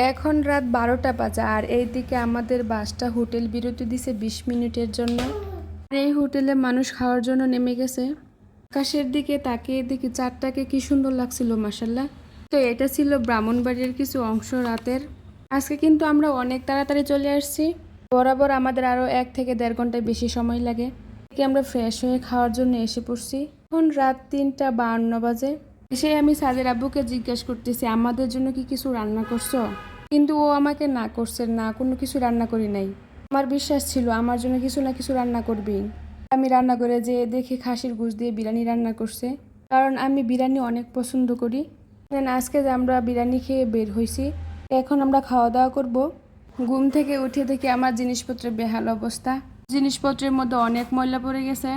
এখন রাত 12টা বাজে আর এইদিকে আমাদের বাসটা হোটেল বিরতি দিছে 20 মিনিটের জন্য। এই হোটেলে মানুষ খাওয়ার জন্য নেমে গেছে। আকাশের দিকে তাকিয়ে দেখি চাঁদটাকে কি সুন্দর লাগছিল মাশাল্লাহ। তো এটা ছিল ব্রাহ্মণবাড়িয়ার কিছু অংশ রাতের। আজকে কিন্তু আমরা অনেক তাড়াতাড়ি চলে আসছি। বরাবর আমাদের আরও 1 থেকে 1.5 ঘন্টায় বেশি সময় লাগে। আমরা ফ্রেশ হয়ে খাওয়ার জন্য এসে পড়ছি। এখন রাত 3টা 52 বাজে। এসে আমি সাদের আব্বুকে জিজ্ঞেস করতেছি আমাদের জন্য কি কিছু রান্না করছো, কিন্তু ও আমাকে না করছে, না কোনো কিছু রান্না করি নাই। আমার বিশ্বাস ছিল আমার জন্য কিছু না কিছু রান্না করবি। আমি রান্না করে যে দেখি খাসির গোশত দিয়ে বিরিয়ানি রান্না করছে, কারণ আমি বিরিয়ানি অনেক পছন্দ করি। আজকে যে আমরা বিরিয়ানি খেয়ে বের হয়েছি, এখন আমরা খাওয়া দাওয়া করব। ঘুম থেকে উঠে দেখি আমার জিনিসপত্রের বেহাল অবস্থা। জিনিসপত্রের মধ্যে অনেক ময়লা পড়ে গেছে।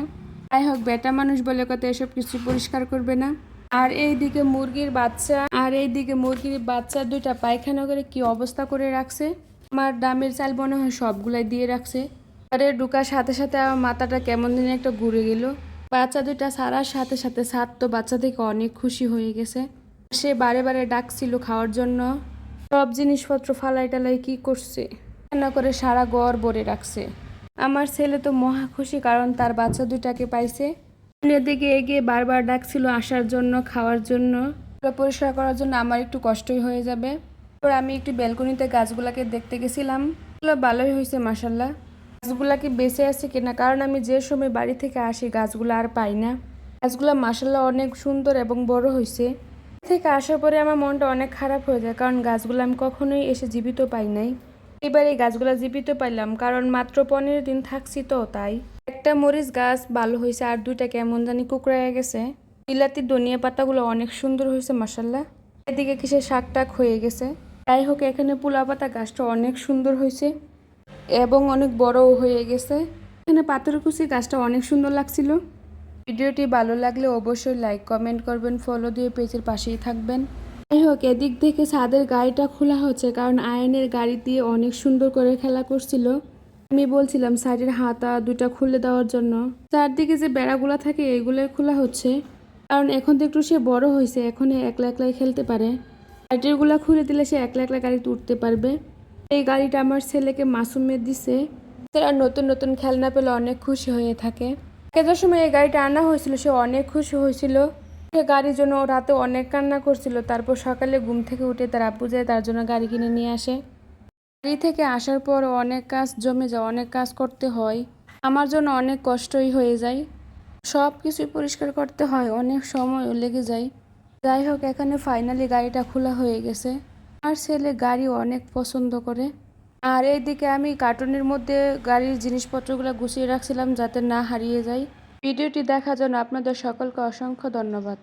যাই হোক, বেটা মানুষ বলে কথা এসব কিছু পরিষ্কার করবে না। আর এইদিকে মুরগির বাচ্চা 2টা পায়খানা করে কি অবস্থা করে রাখছে। আমার ডামের চাল মনে হয় সবগুলাই দিয়ে রাখছে। আরে ঢুকার সাথে সাথে আমার মাথাটা কেমন দিন একটা ঘুরে গেল। বাচ্চা 2টা ছাড়ার সাথে সাথে সাত তো বাচ্চা থেকে অনেক খুশি হয়ে গেছে। সে বারে বারে ডাকছিল খাওয়ার জন্য। সব জিনিসপত্র ফালাই টালাই কি করছে, রান্না করে সারা ঘর ভরে রাখছে। আমার ছেলে তো মহা খুশি, কারণ তার বাচ্চা 2টাকে পাইছে। এদিকে এগিয়ে বারবার ডাকছিল আসার জন্য, খাওয়ার জন্য, পরিষ্কার করার জন্য। আমার একটু কষ্টই হয়ে যাবে। তারপর আমি একটু ব্যালকনিতে গাছগুলাকে দেখতে গেছিলাম। এগুলো ভালোই হয়েছে মাশাল্লাহ। গাছগুলাকে বেঁচে আছে কিনা, কারণ আমি যে সময় বাড়ি থেকে আসি গাছগুলো আর পাই না। গাছগুলা মাশাল্লাহ অনেক সুন্দর এবং বড় হয়েছে। থেকে আসার পরে আমার মনটা অনেক খারাপ হয়ে যায়, কারণ গাছগুলো আমি কখনোই এসে জীবিত পাই নাই। এবার এই গাছগুলো জীবিত পাইলাম, কারণ মাত্র 15 দিন থাকছি তো তাই। একটা মরিচ গাছ ভালো হয়েছে আর 2টা কেমন জানি কুকড়ায় গেছে। বিলাতি ধনিয়া পাতাগুলো অনেক সুন্দর হয়েছে মাশাল্লাহ। এদিকে কিসের শাক টাক হয়ে গেছে। যাই হোক, এখানে পুলা পাতা গাছটা অনেক সুন্দর হয়েছে এবং অনেক বড়ও হয়ে গেছে। এখানে পাথরকুচি গাছটা অনেক সুন্দর লাগছিল। ভিডিওটি ভালো লাগলে অবশ্যই লাইক কমেন্ট করবেন, ফলো দিয়ে পেজের পাশেই থাকবেন। যাই হোক, এদিক থেকে ছাদের গাড়িটা খোলা হচ্ছে, কারণ আয়নের গাড়ি দিয়ে অনেক সুন্দর করে খেলা করছিল। আমি বলছিলাম সাইডের হাতা 2টা খুলে দেওয়ার জন্য। চারদিকে যে বেড়াগুলো থাকে এগুলোই খোলা হচ্ছে, কারণ এখন তো একটু সে বড় হয়েছে, এখন একলা একলাই খেলতে পারে। সাইডেরগুলো খুলে দিলে সে একলা একলা গাড়িতে উঠতে পারবে। এই গাড়িটা আমার ছেলেকে মাসুমে দিছে। তারা নতুন নতুন খেলনা পেলে অনেক খুশি হয়ে থাকে। যে সময় এই গাড়িটা আনা হয়েছিল সে অনেক খুশি হয়েছিল। সে গাড়ির জন্য রাতে অনেক কান্না করছিল। তারপর সকালে ঘুম থেকে উঠে তার আব্বু যায় তার জন্য গাড়ি কিনে নিয়ে আসে। বাড়ি থেকে আসার পর অনেক কাজ জমে যায়, অনেক কাজ করতে হয়। আমার জন্য অনেক কষ্টই হয়ে যায়, সব কিছুই পরিষ্কার করতে হয়, অনেক সময়ও লেগে যায়। যাই হোক, এখানে ফাইনালি গাড়িটা খোলা হয়ে গেছে। আমার ছেলে গাড়ি অনেক পছন্দ করে। আর এইদিকে আমি কার্টুনের মধ্যে গাড়ির জিনিসপত্রগুলো গুছিয়ে রাখছিলাম যাতে না হারিয়ে যায়। ভিডিওটি দেখার জন্য আপনাদের সকলকে অসংখ্য ধন্যবাদ।